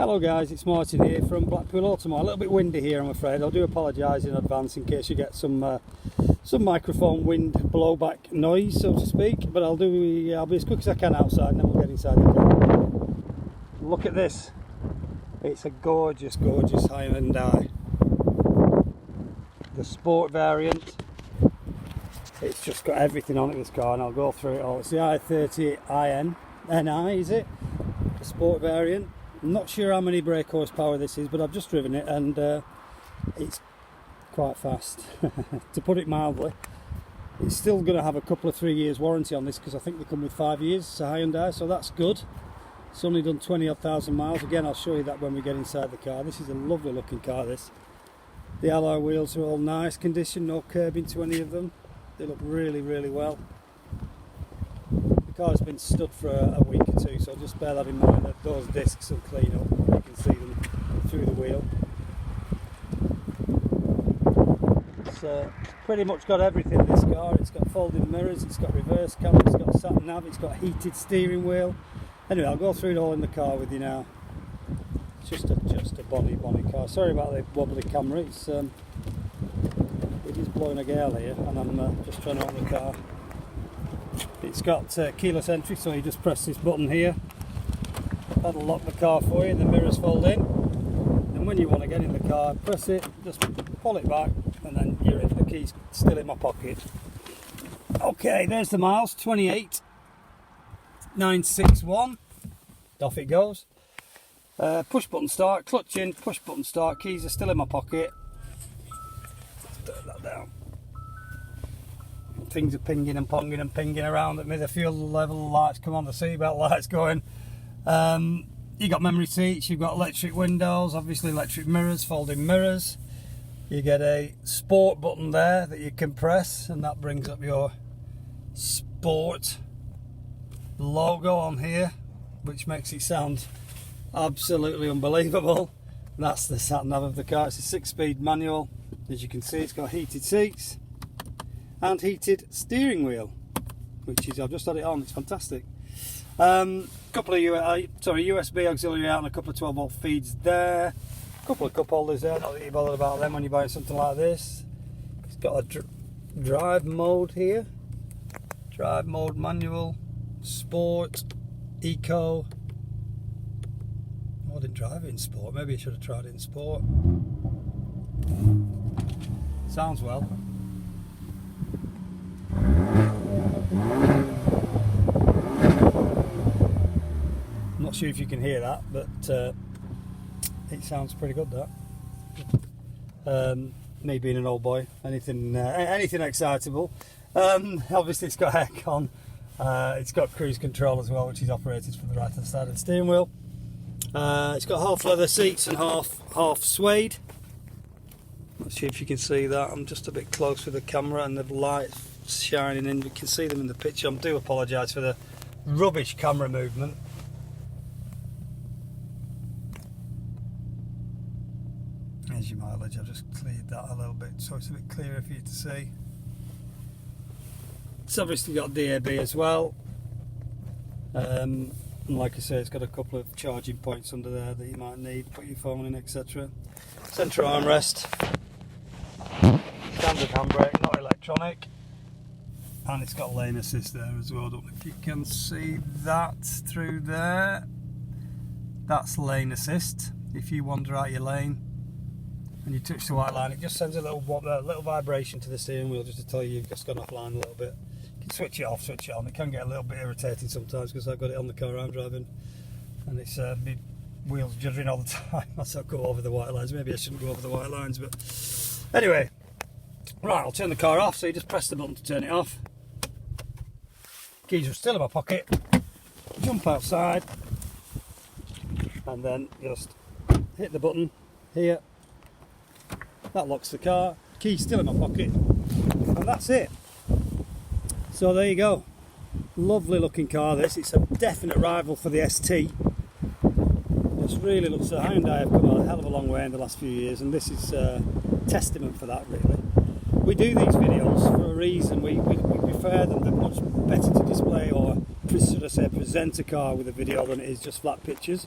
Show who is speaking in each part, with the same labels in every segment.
Speaker 1: Hello guys, it's Martin here from Blackpool Automart. A little bit windy here, I'm afraid. I do apologise in advance in case you get some microphone wind blowback noise, so to speak. But I'll be as quick as I can outside, and then we'll get inside the car. Look at this. It's a gorgeous, gorgeous Hyundai. The sport variant. It's just got everything on it, this car, and I'll go through it all. It's the i30 NI, is it? The sport variant. I'm not sure how many brake horsepower this is, but I've just driven it and it's quite fast, to put it mildly. It's still going to have a couple of 3 years warranty on this because I think they come with 5 years. It's a Hyundai, so that's good. It's only done 20,000 miles. Again, I'll show you that when we get inside the car. This is a lovely looking car, this. The alloy wheels are all nice condition, no curbing to any of them. They look really, really well. The car's been stood for a week or two, so just bear that in mind, that those discs will clean up. You can see them through the wheel. It's pretty much got everything, this car. It's got folding mirrors, it's got reverse camera, it's got sat nav, it's got heated steering wheel. Anyway, I'll go through it all in the car with you now. It's just a bonny car. Sorry about the wobbly camera. It is blowing a gale here, and I'm just trying to open the car. It's got keyless entry, so you just press this button here. That'll lock the car for you, and the mirrors fold in. And when you want to get in the car, press it, just pull it back, and then you're in. The key's still in my pocket. Okay, there's the miles, 28,961. Off it goes. Push button start, clutch in, push button start. Keys are still in my pocket. Turn that down. Things are pinging and ponging and pinging around at me. The fuel level lights come on, the seatbelt lights going. You got memory seats, you've got electric windows, obviously electric mirrors, folding mirrors. You get a sport button there that you can press, and that brings up your sport logo on here, which makes it sound absolutely unbelievable. That's the sat nav of the car. It's a 6-speed manual. As you can see, it's got heated seats and heated steering wheel, which is, I've just had it on, it's fantastic. Couple of USB auxiliary out and a couple of 12 volt feeds there. A couple of cup holders there, not that you're bothered about them when you're buying something like this. It's got a drive mode here. Drive mode, manual, sport, eco. Oh, I didn't drive it in sport, maybe I should have tried it in sport. Sounds well. I'm not sure if you can hear that, but it sounds pretty good, that. Me being an old boy, anything excitable. Obviously it's got aircon, it's got cruise control as well, which is operated from the right hand side of the steering wheel. It's got half leather seats and half suede. Not sure if you can see that. I'm just a bit close with the camera and the lights shining in. You can see them in the picture. I do apologise for the rubbish camera movement. There's your mileage. I've just cleared that a little bit so it's a bit clearer for you to see. It's obviously got DAB as well. And like I say, it's got a couple of charging points under there that you might need, put your phone in, etc. Centre armrest. Standard handbrake, not electronic. And it's got lane assist there as well. I don't know if you can see that through there. That's lane assist. If you wander out your lane and you touch the white line, it just sends a little vibration to the steering wheel just to tell you you've just gone offline a little bit. You can switch it off, switch it on. It can get a little bit irritating sometimes because I've got it on the car I'm driving and it's my wheels juddering all the time as I go over the white lines. Maybe I shouldn't go over the white lines, but anyway. Right, I'll turn the car off, so you just press the button to turn it off. Keys are still in my pocket. Jump outside and then just hit the button here. That locks the car. Keys still in my pocket, and that's it. So there you go. Lovely looking car this. It's a definite rival for the ST. This really looks, Hyundai have come a hell of a long way in the last few years, and this is testament for that, really. We do these videos for a reason. We prefer them. They're much better to display, or should I say present a car with a video than it is just flat pictures.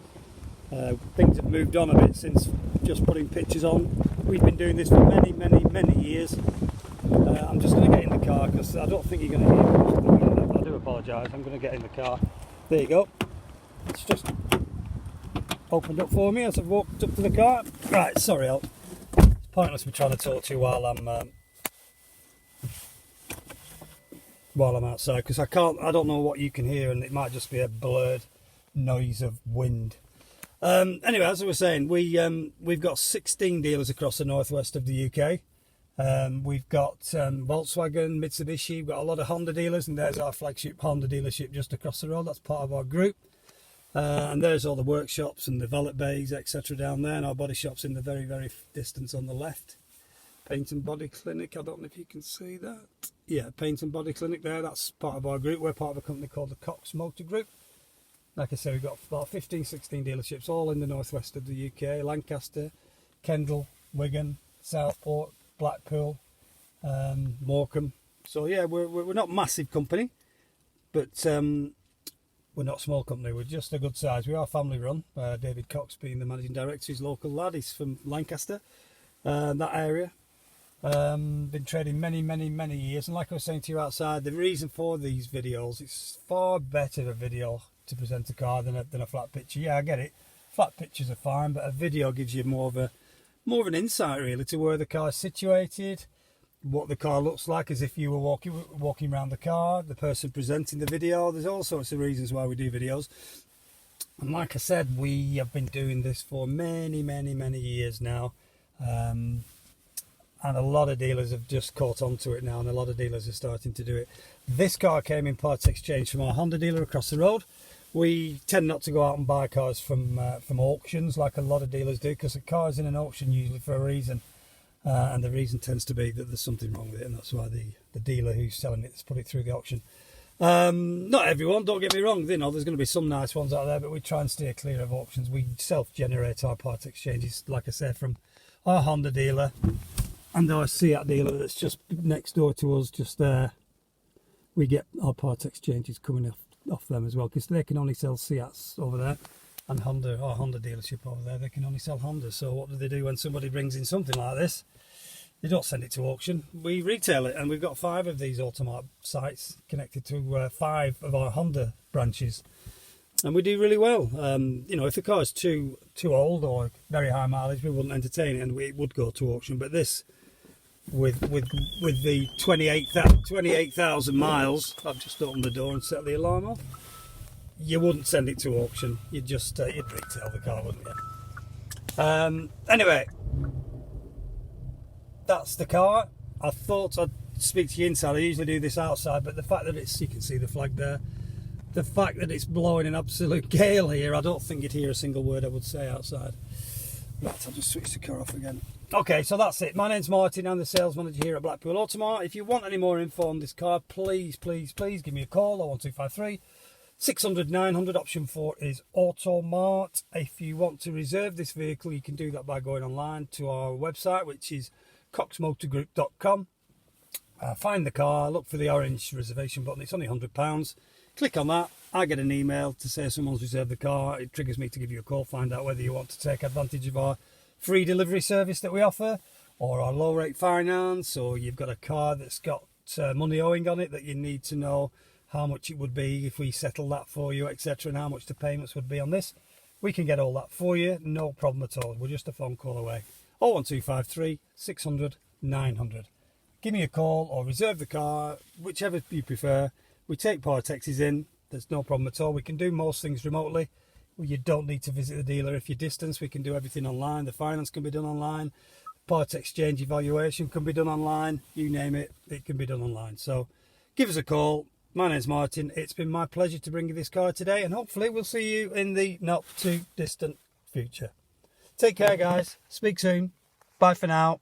Speaker 1: Things have moved on a bit since just putting pictures on. We've been doing this for many years. I'm just going to get in the car because I don't think you're going to hear me. I do apologise. I'm going to get in the car. There you go. It's just opened up for me as I've walked up to the car. Right, sorry, it's pointless me trying to talk to you while I'm outside, because I don't know what you can hear, and it might just be a blurred noise of wind. Anyway, as I was saying, we've got 16 dealers across the northwest of the UK. We've got Volkswagen, Mitsubishi, we've got a lot of Honda dealers, and there's our flagship Honda dealership just across the road. That's part of our group. And there's all the workshops and the valet bays, etc. down there, and our body shop's in the very distance on the left. Paint and Body Clinic, I don't know if you can see that. Yeah, Paint and Body Clinic there, that's part of our group. We're part of a company called the Cox Motor Group. Like I said, we've got about 15, 16 dealerships all in the northwest of the UK. Lancaster, Kendal, Wigan, Southport, Blackpool, Morecambe. So yeah, we're not a massive company, but we're not a small company. We're just a good size. We are family run. David Cox being the managing director, he's a local lad. He's from Lancaster, that area. Been trading many years, and like I was saying to you outside, the reason for these videos, it's far better a video to present a car than a flat picture. Yeah, I get it. Flat pictures are fine, but a video gives you more of an insight really to where the car is situated, what the car looks like, as if you were walking around the car, the person presenting the video. There's all sorts of reasons why we do videos. And like I said, we have been doing this for many years now. And a lot of dealers have just caught on to it now, and a lot of dealers are starting to do it. This car came in part exchange from our Honda dealer across the road. We tend not to go out and buy cars from auctions like a lot of dealers do, because a car is in an auction usually for a reason, and the reason tends to be that there's something wrong with it, and that's why the dealer who's selling it has put it through the auction. Not everyone, don't get me wrong, there's going to be some nice ones out there, but we try and steer clear of auctions. We self-generate our part exchanges, like I said, from our Honda dealer and our Seat dealer that's just next door to us, just there. We get our part exchanges coming off them as well, because they can only sell Seats over there, and Honda, our Honda dealership over there, they can only sell Hondas. So what do they do when somebody brings in something like this? They don't send it to auction, we retail it, and we've got 5 of these Automart sites connected to 5 of our Honda branches, and we do really well. If the car is too old or very high mileage, we wouldn't entertain it, and it would go to auction. But this, with the 28,000 miles, I've just opened the door and set the alarm off. You wouldn't send it to auction. You'd just you'd retail the car, wouldn't you? Anyway, that's the car. I thought I'd speak to you inside. I usually do this outside, but the fact that you can see the flag there, the fact that it's blowing an absolute gale here, I don't think you'd hear a single word I would say outside. Right, I'll just switch the car off again. Okay, so that's it. My name's Martin. I'm the sales manager here at Blackpool Automart. If you want any more info on this car, please give me a call, 01253 600 900. Option 4 is Automart. If you want to reserve this vehicle, you can do that by going online to our website, which is coxmotorgroup.com. Find the car, look for the orange reservation button. It's only £100. Click on that. I get an email to say someone's reserved the car. It triggers me to give you a call, find out whether you want to take advantage of our free delivery service that we offer, or our low rate finance, or you've got a car that's got money owing on it that you need to know how much it would be if we settle that for you, etc., and how much the payments would be on this. We can get all that for you, no problem at all. We're just a phone call away. 01253 600 900. Give me a call or reserve the car, whichever you prefer. We take part taxis in, there's no problem at all. We can do most things remotely. You don't need to visit the dealer if you're distant. We can do everything online. The finance can be done online. Part exchange evaluation can be done online. You name it, it can be done online. So give us a call. My name's Martin. It's been my pleasure to bring you this car today, and hopefully we'll see you in the not too distant future. Take care, guys. Speak soon. Bye for now.